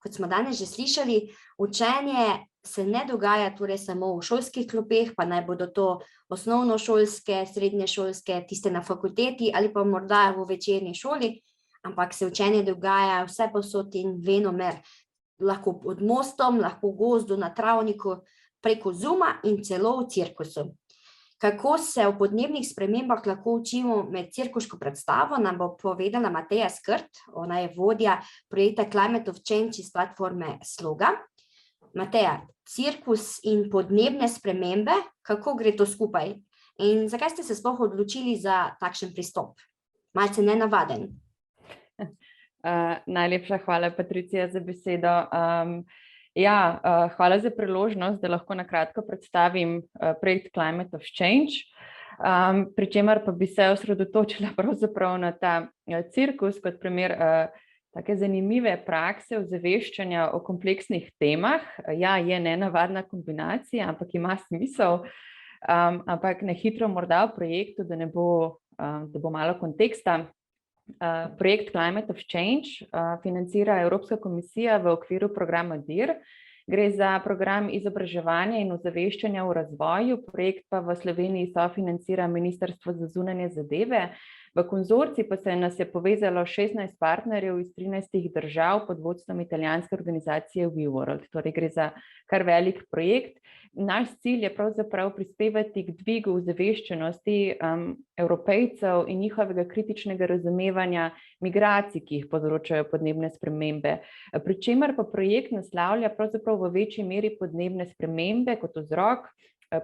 Kot smo danes že slišali, učenje se ne dogaja torej samo v šolskih klopeh, pa naj bodo to osnovnošolske, srednješolske, tiste na fakulteti ali pa morda v večerni šoli, ampak se učenje dogaja vse povsod in venomer. Lahko pod mostom, lahko v gozdu, na travniku, preko Zooma in celo v cirkusu. Kako se o podnebnih spremembah lahko učimo med cirkuško predstavo, nam bo povedala Mateja Skrt, ona je vodja projekta Climate of Change iz platforme Sloga. Mateja, cirkus in podnebne spremembe, kako gre to skupaj? In zakaj ste se sploh odločili za takšen pristop? Malce nenavaden. Najlepša hvala, Patricija, za besedo. Hvala za priložnost, da lahko na kratko predstavim projekt Climate of Change, pri čemer pa bi se osredotočila pravzaprav na ta cirkus kot primer take zanimive prakse ozaveščanja o kompleksnih temah. Ja, je nenavadna kombinacija, ampak ima smisel, ampak na hitro morda v projektu, da bo malo konteksta. Projekt Climate of Change financira Evropska komisija v okviru programa DIR. Gre za program izobraževanja in ozaveščanja v razvoju, projekt pa v Sloveniji sofinancira Ministrstvo za zunanje zadeve. V konzorcij pa se nas je povezalo 16 partnerjev iz 13 držav pod vodstvom italijanske organizacije WeWorld. Torej gre za kar velik projekt. Naš cilj je pravzaprav prispevati k dvigu ozaveščenosti Evropejcev in njihovega kritičnega razumevanja migracij, ki jih povzročajo podnebne spremembe. Pri čemer pa projekt naslavlja pravzaprav v večji meri podnebne spremembe kot vzrok,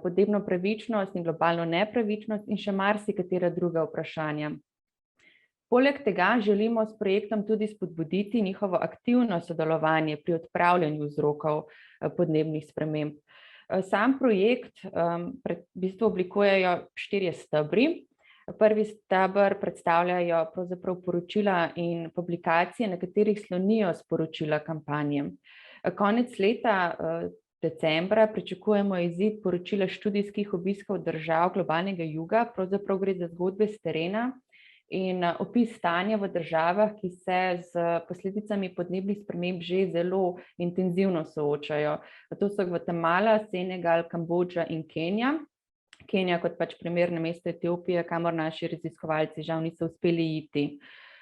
podnebno pravičnost in globalno nepravičnost in še marsikatera druga vprašanja. Poleg tega želimo s projektom tudi spodbuditi njihovo aktivno sodelovanje pri odpravljanju vzrokov podnebnih sprememb. Sam projekt v bistvu oblikujejo 4 stebri. Prvi steber predstavljajo pravzaprav poročila in publikacije, na katerih slonijo sporočila kampanje. Konec leta decembra pričakujemo izid poročila študijskih obiskov držav globalnega juga, pravzaprav gre za zgodbe s terena in opis stanja v državah, ki se z posledicami podnebnih sprememb že zelo intenzivno soočajo. To so Gvatemala, Senegal, Kambodža in Kenija. Kenija kot pač primer namesto Etiopije, kamor naši raziskovalci žal niso uspeli iti.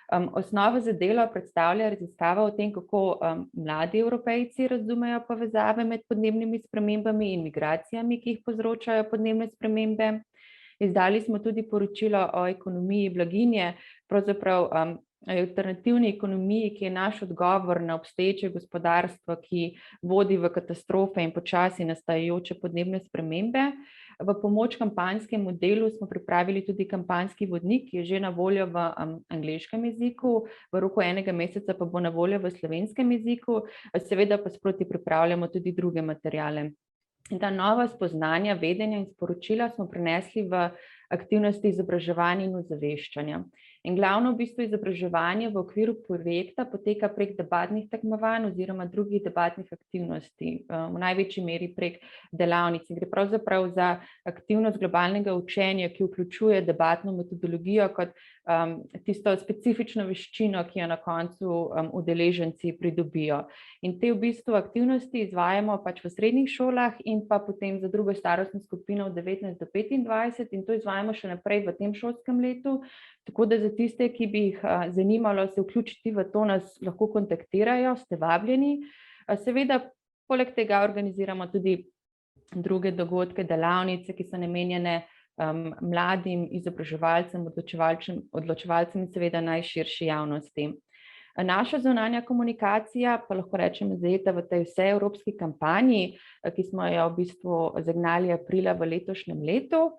Osnovo za delo predstavlja raziskava o tem, kako mladi Evropejci razumejo povezave med podnebnimi spremembami in migracijami, ki jih povzročajo podnebne spremembe. Izdali smo tudi poročilo o ekonomiji blaginje, pravzaprav alternativni ekonomiji, ki je naš odgovor na obstoječe gospodarstvo, ki vodi v katastrofe in počasi nastajajoče podnebne spremembe. V pomoč kampanjskemu delu smo pripravili tudi kampanjski vodnik, ki je že na voljo v angleškem jeziku, v roku 1 meseca pa bo na voljo v slovenskem jeziku, seveda pa sproti pripravljamo tudi druge materiale. In ta nova spoznanja, vedenja in sporočila smo prenesli v aktivnosti izobraževanja in ozaveščanja. In glavno v bistvu izobraževanje v okviru projekta poteka prek debatnih tekmovanj oziroma drugih debatnih aktivnosti, v največji meri prek delavnic. Gre pravzaprav za aktivnost globalnega učenja, ki vključuje debatno metodologijo kot tisto specifično veščino, ki jo na koncu udeleženci pridobijo. In te v bistvu aktivnosti izvajamo pač v srednjih šolah in pa potem za drugo starostno skupino od 19 do 25 in to izvajamo še naprej v tem šolskem letu. Tako da za tiste, ki bi jih zanimalo se vključiti v to, nas lahko kontaktirajo, ste vabljeni. Seveda, poleg tega organiziramo tudi druge dogodke, delavnice, ki so namenjene mladim izobraževalcem, odločevalcem in seveda najširši javnosti. Naša zunanja komunikacija pa lahko rečem zajeta v tej vseevropski kampanji, ki smo jo v bistvu zagnali aprila v letošnjem letu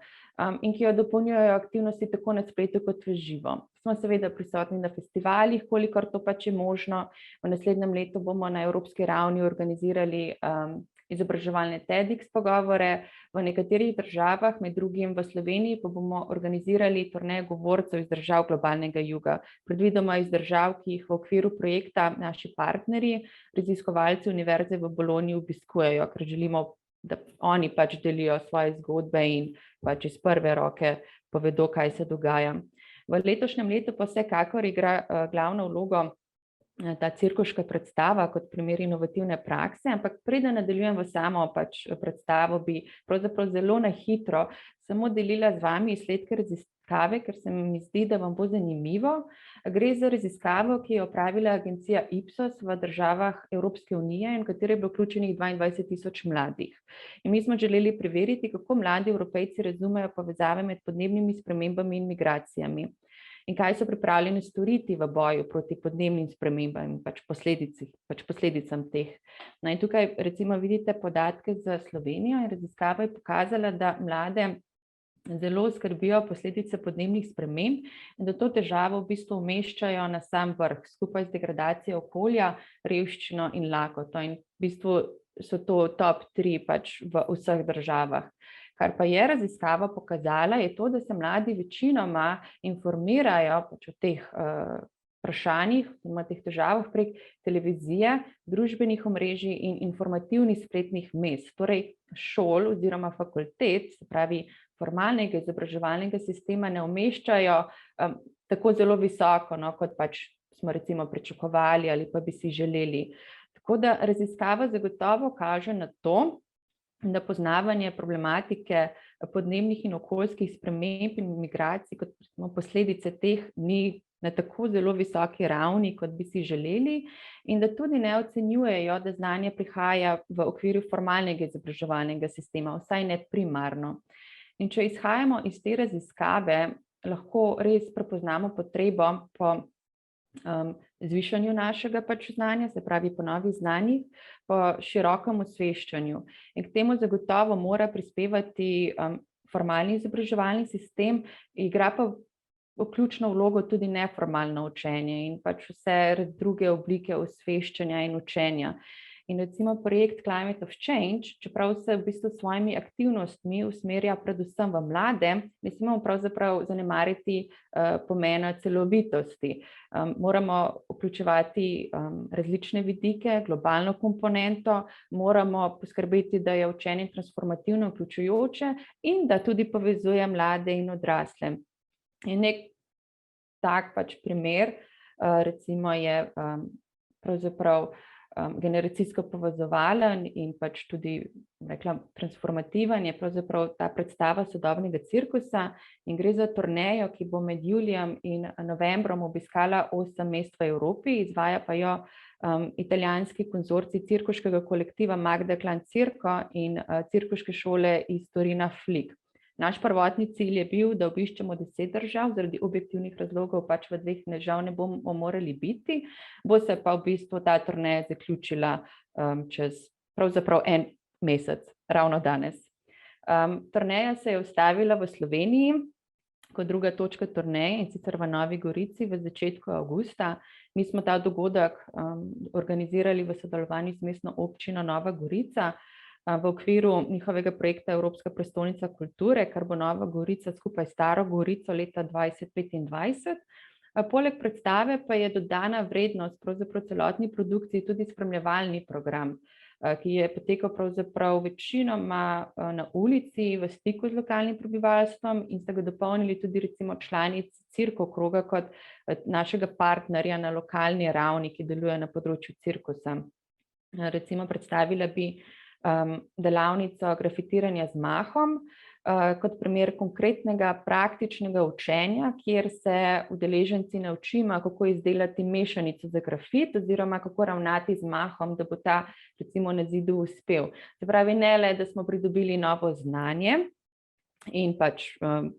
in ki jo dopolnjujejo aktivnosti tako na spletu kot v živo. Smo seveda prisotni na festivalih, kolikor to pač je možno. V naslednjem letu bomo na evropski ravni organizirali izobraževalne TEDx pogovore. V nekaterih državah, med drugim v Sloveniji, pa bomo organizirali turnejo govorcev iz držav globalnega juga. Predvidoma iz držav, ki jih v okviru projekta naši partnerji, raziskovalci Univerze v Bologni obiskujejo, ker želimo, da oni pač delijo svoje zgodbe in pač iz prve roke povedo, kaj se dogaja. V letošnjem letu pa vsekakor igra glavno vlogo ta cirkuška predstava kot primer inovativne prakse, ampak preden nadaljujem v samo predstavo, bi pravzaprav zelo na hitro samo delila z vami izsledke raziskave, ker se mi zdi, da vam bo zanimivo. Gre za raziskavo, ki je opravila agencija Ipsos v državah Evropske unije in v katero je bilo vključenih 22.000 mladih. In mi smo želeli preveriti, kako mladi Evropejci razumejo povezave med podnebnimi spremembami in migracijami. In kaj so pripravljeni storiti v boju proti podnebnim spremembam in posledicam teh. No, in tukaj recimo vidite podatke za Slovenijo in raziskava je pokazala, da mlade zelo skrbijo posledice podnebnih sprememb in da to težavo v bistvu umeščajo na sam vrh, skupaj z degradacijo okolja, revščino in lakoto. In v bistvu so to top 3 v vseh državah. Kar pa je raziskava pokazala, je to, da se mladi večinoma informirajo o teh vprašanjih, o teh težavah prek televizije, družbenih omrežij in informativnih spletnih mest, torej šol oziroma fakultet, se pravi formalnega izobraževalnega sistema ne umeščajo tako zelo visoko, kot smo recimo pričakovali ali pa bi si želeli. Tako da raziskava zagotovo kaže na to, da poznavanje problematike podnebnih in okoljskih sprememb in migracij kot posledice teh ni na tako zelo visoki ravni, kot bi si želeli, in da tudi ne ocenjujejo, da znanje prihaja v okviru formalnega izobraževalnega sistema, vsaj ne primarno. In če izhajamo iz te raziskave, lahko res prepoznamo potrebo po zvišanju našega znanja, se pravi po novih znanjih, po širokem osveščanju. In k temu zagotovo mora prispevati formalni izobraževalni sistem, igra pa ključno vlogo tudi neformalno učenje in vse druge oblike osveščanja in učenja. In recimo projekt Climate of Change, čeprav se v bistvu s svojimi aktivnostmi usmerja predvsem v mlade, ne smemo pravzaprav zanemariti pomena celovitosti. Moramo vključevati različne vidike, globalno komponento, moramo poskrbeti, da je učenje transformativno vključujoče in da tudi povezuje mlade in odrasle. In nek tak primer recimo je pravzaprav generacijsko povezovalen in tudi transformativen je pravzaprav ta predstava sodobnega cirkusa in gre za turnejo, ki bo med julijem in novembrom obiskala 8 mest v Evropi, izvaja pa jo italijanski konzorcij cirkuškega kolektiva Magda Clan Circo in cirkuške šole iz Torina Flick. Naš prvotni cilj je bil, da obiščemo 10 držav, zaradi objektivnih razlogov v 2 žal ne bomo morali biti, bo se pa v bistvu ta turneja zaključila čez pravzaprav 1 mesec, ravno danes. Turneja se je ustavila v Sloveniji kot druga točka turneje in sicer v Novi Gorici v začetku avgusta. Mi smo ta dogodek organizirali v sodelovanju z mestno občino Nova Gorica, v okviru njihovega projekta Evropska prestolnica kulture, kar bo Nova Gorica skupaj s Staro Gorico leta 2025. Poleg predstave pa je dodana vrednost pravzaprav celotni produkciji tudi spremljevalni program, ki je potekal pravzaprav večinoma na ulici, v stiku z lokalnim prebivalstvom in sta ga dopolnili tudi recimo članic Cirko kroga kot našega partnerja na lokalni ravni, ki deluje na področju cirkusa. Recimo predstavila bi delavnico grafitiranja z mahom kot primer konkretnega praktičnega učenja, kjer se udeleženci naučimo, kako izdelati mešanico za grafit oziroma kako ravnati z mahom, da bo ta recimo na zidu uspel. Se pravi, ne le, da smo pridobili novo znanje in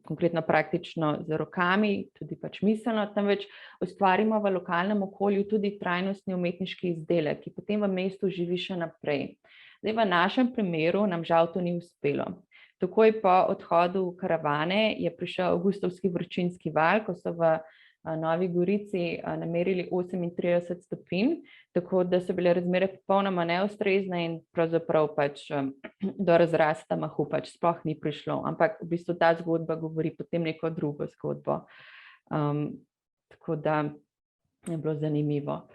konkretno praktično z rokami, tudi miselno, temveč ustvarimo v lokalnem okolju tudi trajnostni umetniški izdelek, ki potem v mestu živi še naprej. Zdaj, v našem primeru nam žal to ni uspelo. Takoj po odhodu karavane je prišel avgustovski vročinski val, ko so v Novi Gorici namerili 38 stopinj, tako da so bile razmere popolnoma neustrezne in pravzaprav do razrasta mahu sploh ni prišlo. Ampak v bistvu ta zgodba govori potem neko drugo zgodbo. Tako da je bilo zanimivo.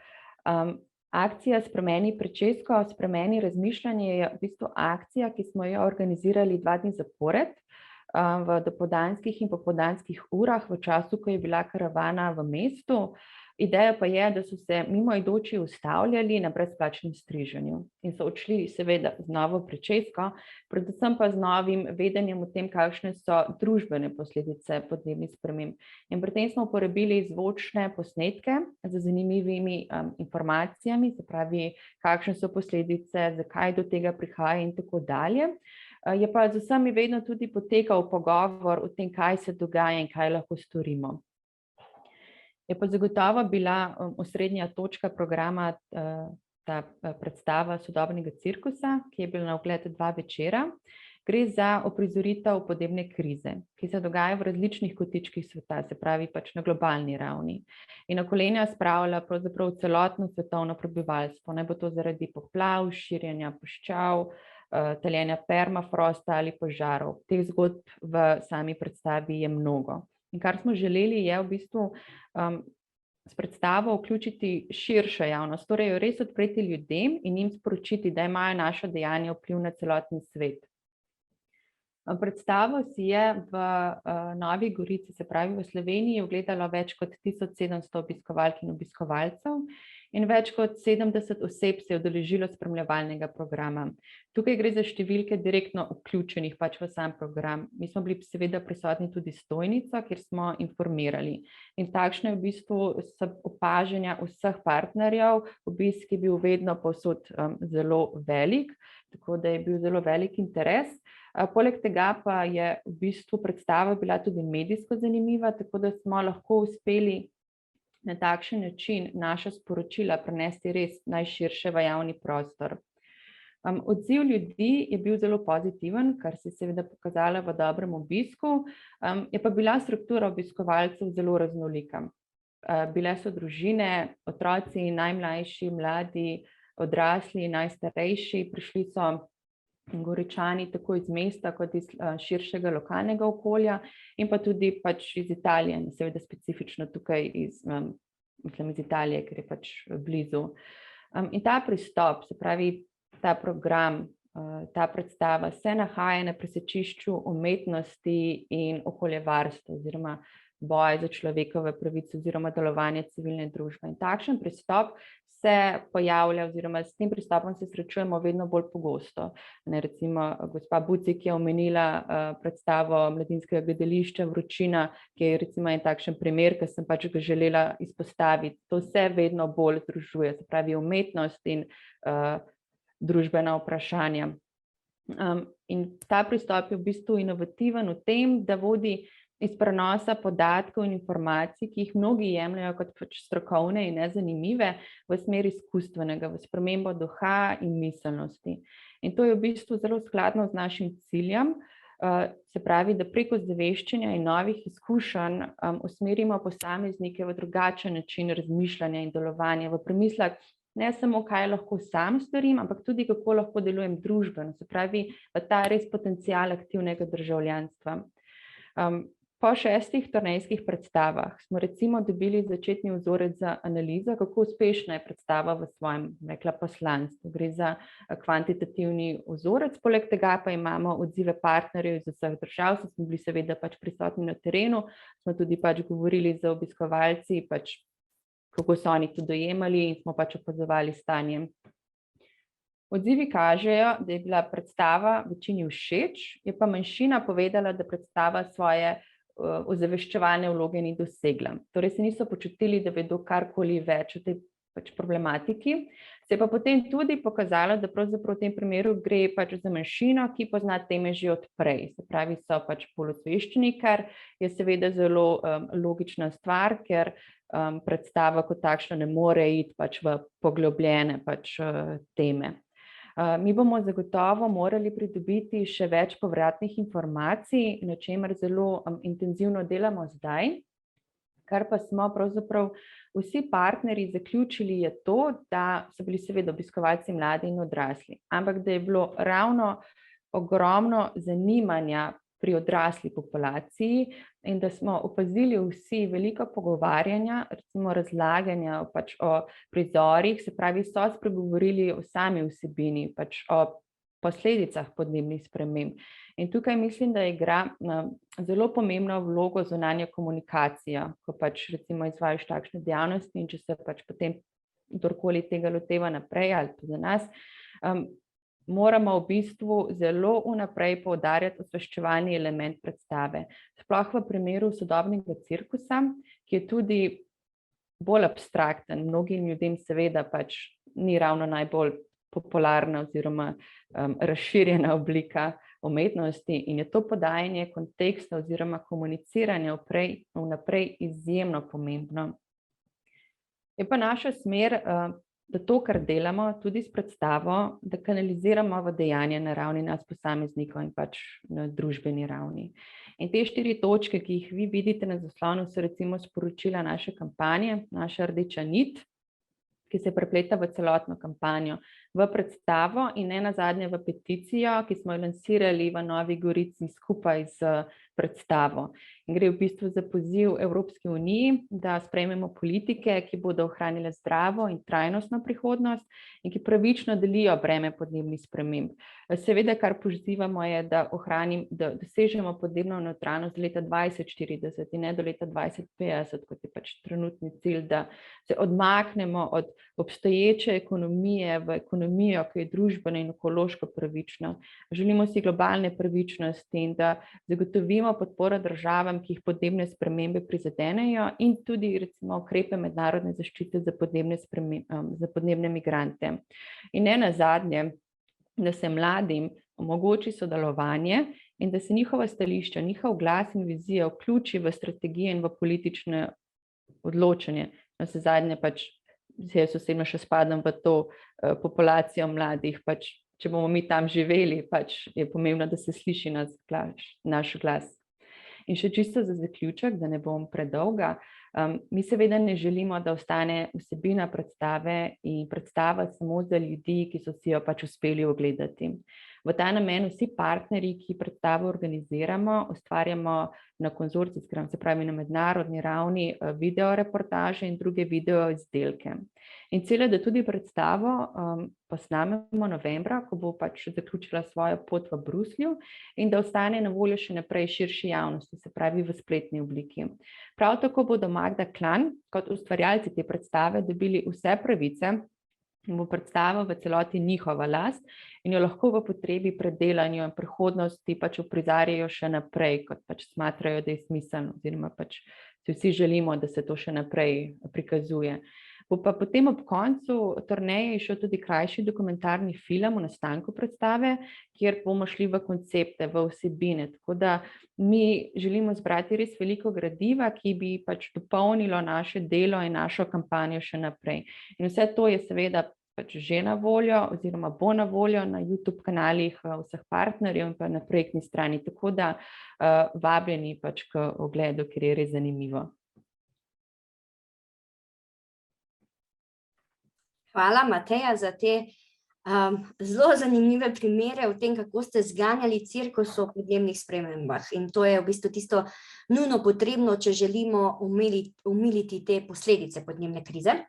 Akcija Spremeni pričesko, spremeni razmišljanje je v bistvu akcija, ki smo jo organizirali 2 dni zapored v dopoldanskih in popoldanskih urah v času, ko je bila karavana v mestu. Ideja pa je, da so se mimoidoči ustavljali na brezplačnem striženju in so odšli seveda z novo pričesko, predvsem pa z novim vedenjem o tem, kakšne so družbene posledice podnebnih sprememb. In pri tem smo uporabili zvočne posnetke z zanimivimi informacijami, se pravi, kakšne so posledice, zakaj do tega prihaja in tako dalje. Je pa z vsemi vedno tudi potekal pogovor o tem, kaj se dogaja in kaj lahko storimo. Je pa zagotovo bila osrednja točka programa ta predstava sodobnega cirkusa, ki je bila na ogled 2 večera. Gre za uprizoritev podnebne krize, ki se dogaja v različnih kotičkih sveta, se pravi pač na globalni ravni. In na kolena spravlja pravzaprav celotno svetovno prebivalstvo, naj bo to zaradi poplav, širjenja puščav, taljenja permafrosta ali požarov. Teh zgodb v sami predstavi je mnogo. In kar smo želeli je v bistvu s predstavo vključiti širšo javnost, torej jo res odpreti ljudem in jim sporočiti, da imajo naša dejanja vpliv na celotni svet. Predstavo si je v Novi Gorici, se pravi v Sloveniji, ogledalo več kot 1700 obiskovalk in obiskovalcev in več kot 70 oseb se je udeležilo spremljevalnega programa. Tukaj gre za številke direktno vključenih pač v sam program. Mi smo bili seveda prisotni tudi stojnica, kjer smo informirali. In takšno je v bistvu opažanja vseh partnerjev. Obisk je bil vedno povsod zelo velik, tako da je bil zelo velik interes. Poleg tega pa je v bistvu predstava bila tudi medijsko zanimiva, tako da smo lahko uspeli na takšen način naša sporočila prenesti res najširše v javni prostor. Odziv ljudi je bil zelo pozitiven, kar se je seveda pokazalo v dobrem obisku, je pa bila struktura obiskovalcev zelo raznolika. Bile so družine, otroci, najmlajši, mladi, odrasli, najstarejši, prišli so Goričani tako iz mesta kot iz širšega lokalnega okolja in pa tudi pač iz Italije, seveda specifično tukaj iz Italije, ker je pač blizu. In ta pristop, se pravi ta program, ta predstava se nahaja na presečišču umetnosti in okoljevarstva oziroma boja za človekove pravice oziroma delovanje civilne družbe. In takšen pristop se pojavlja oziroma s tem pristopom se srečujemo vedno bolj pogosto. Recimo gospa Bucik je omenila predstavo Mladinskega gledališča Vročina, ki je recimo en takšen primer, ki sem pač ga želela izpostaviti. To se vedno bolj združuje, se pravi umetnost in družbena vprašanja. In ta pristop je v bistvu inovativen v tem, da vodi iz prenosa podatkov in informacij, ki jih mnogi jemljajo kot pač strokovne in nezanimive, v smer izkustvenega, v spremembo duha in miselnosti. In to je v bistvu zelo skladno z našim ciljem, se pravi, da preko zaveščanja in novih izkušenj usmerimo posameznike v drugačen način razmišljanja in delovanja, v premislek ne samo, kaj lahko sam storim, ampak tudi, kako lahko delujem družbeno, se pravi, v ta res potencial aktivnega državljanstva. Po 6 turnejskih predstavah smo recimo dobili začetni vzorec za analizo, kako uspešna je predstava v svojem poslanstvu. Gre za kvantitativni vzorec, poleg tega pa imamo odzive partnerjev iz vseh držav, smo bili seveda pač prisotni na terenu, smo tudi pač govorili z obiskovalci, pač kako so oni to dojemali in smo pač opazovali stanje. Odzivi kažejo, da je bila predstava večini všeč, je pa manjšina povedala, da predstava svoje ozaveščevalne vloge ni dosegla. Torej se niso počutili, da vedo karkoli več o tej pač problematiki. Se je pa potem tudi pokazalo, da pravzaprav v tem primeru gre pač za manjšino, ki pozna teme že od prej. Se pravi, so pač bolj osveščeni, kar je seveda zelo logična stvar, ker predstava kot takšna ne more iti pač v poglobljene pač teme. Mi bomo zagotovo morali pridobiti še več povratnih informacij, na čemer zelo intenzivno delamo zdaj, kar pa smo pravzaprav vsi partnerji zaključili je to, da so bili seveda obiskovalci mladi in odrasli, ampak da je bilo ravno ogromno zanimanja pri odrasli populaciji in da smo opazili vsi veliko pogovarjanja, recimo razlaganja pač o prizorih, se pravi, so spregovorili o sami vsebini, pač o posledicah podnebnih sprememb. In tukaj mislim, da igra zelo pomembno vlogo zunanja komunikacija, ko pač recimo izvajaš takšne dejavnosti in če se pač potem kdorkoli tega loteva naprej ali pa za nas, moramo v bistvu zelo vnaprej poudarjati osveščevalni element predstave. Sploh v primeru sodobnega cirkusa, ki je tudi bolj abstrakten, mnogim ljudem seveda pač ni ravno najbolj popularna oziroma razširjena oblika umetnosti in je to podajanje konteksta oziroma komuniciranje vnaprej izjemno pomembno. Je pa naša smer, da to, kar delamo, tudi s predstavo, da kanaliziramo v dejanje na ravni nas posameznikov in pač na družbeni ravni. In te 4 točke, ki jih vi vidite na zaslonu, so recimo sporočila naše kampanje, naša rdeča nit, ki se prepleta v celotno kampanjo, v predstavo in ne nazadnje v peticijo, ki smo jo lansirali v Novi Gorici skupaj z predstavo. In gre v bistvu za poziv Evropski uniji, da sprejmemo politike, ki bodo ohranile zdravo in trajnostno prihodnost in ki pravično delijo breme podnebnih sprememb. Seveda, kar pozivamo je, da dosežemo podnebno nevtralnost do leta 2040 in ne do leta 2050, kot je pač trenutni cilj, da se odmaknemo od obstoječe ekonomije v ekonomijo, ki je družbeno in ekološko pravična. Želimo si globalne pravičnosti in da zagotovimo podporo državam, ki jih podnebne spremembe prizadenejo in tudi recimo ukrepe mednarodne zaščite za podnebne migrante. In ne nazadnje, da se mladim omogoči sodelovanje in da se njihova stališča, njihov glas in vizija vključi v strategije in v politično odločanje. Navsezadnje pač jaz osebno še spadam v to populacijo mladih, pač če bomo mi tam živeli, pač je pomembno, da se sliši naš glas. In še čisto za zaključek, da ne bom predolga, mi seveda ne želimo, da ostane vsebina predstave in predstava samo za ljudi, ki so si jo pač uspeli ogledati. V ta namen vsi partnerji, ki predstavo organiziramo, ustvarjamo na konzorcijski ravni, se pravi na mednarodni ravni, videoreportaže in druge videoizdelke. In cilj je, da tudi predstavo posnamemo novembra, ko bo pač zaključila svojo pot v Bruslju in da ostane na voljo še naprej širši javnosti, se pravi v spletni obliki. Prav tako bodo Magda Klan kot ustvarjalci te predstave dobili vse pravice, bo predstava v celoti njihova last in jo lahko v potrebi predelanju in prihodnosti pač uprizarjajo še naprej, kot pač smatrajo, da je smiselno, oziroma pač si vsi želimo, da se to še naprej prikazuje. Bo pa potem ob koncu turneje išel tudi krajši dokumentarni film o nastanku predstave, kjer bomo šli v koncepte, v vsebine. Tako da mi želimo zbrati res veliko gradiva, ki bi pač dopolnilo naše delo in našo kampanjo še naprej. In vse to je seveda pač že na voljo oziroma bo na voljo na YouTube kanalih vseh partnerjev in pa na projektni strani. Tako da vabljeni pač k ogledu, ker je res zanimivo. Hvala, Mateja, za te zelo zanimive primere o tem, kako ste zganjali cirkus o podnebnih spremembah. In to je v bistvu tisto nujno potrebno, če želimo omiliti te posledice podnebne krize.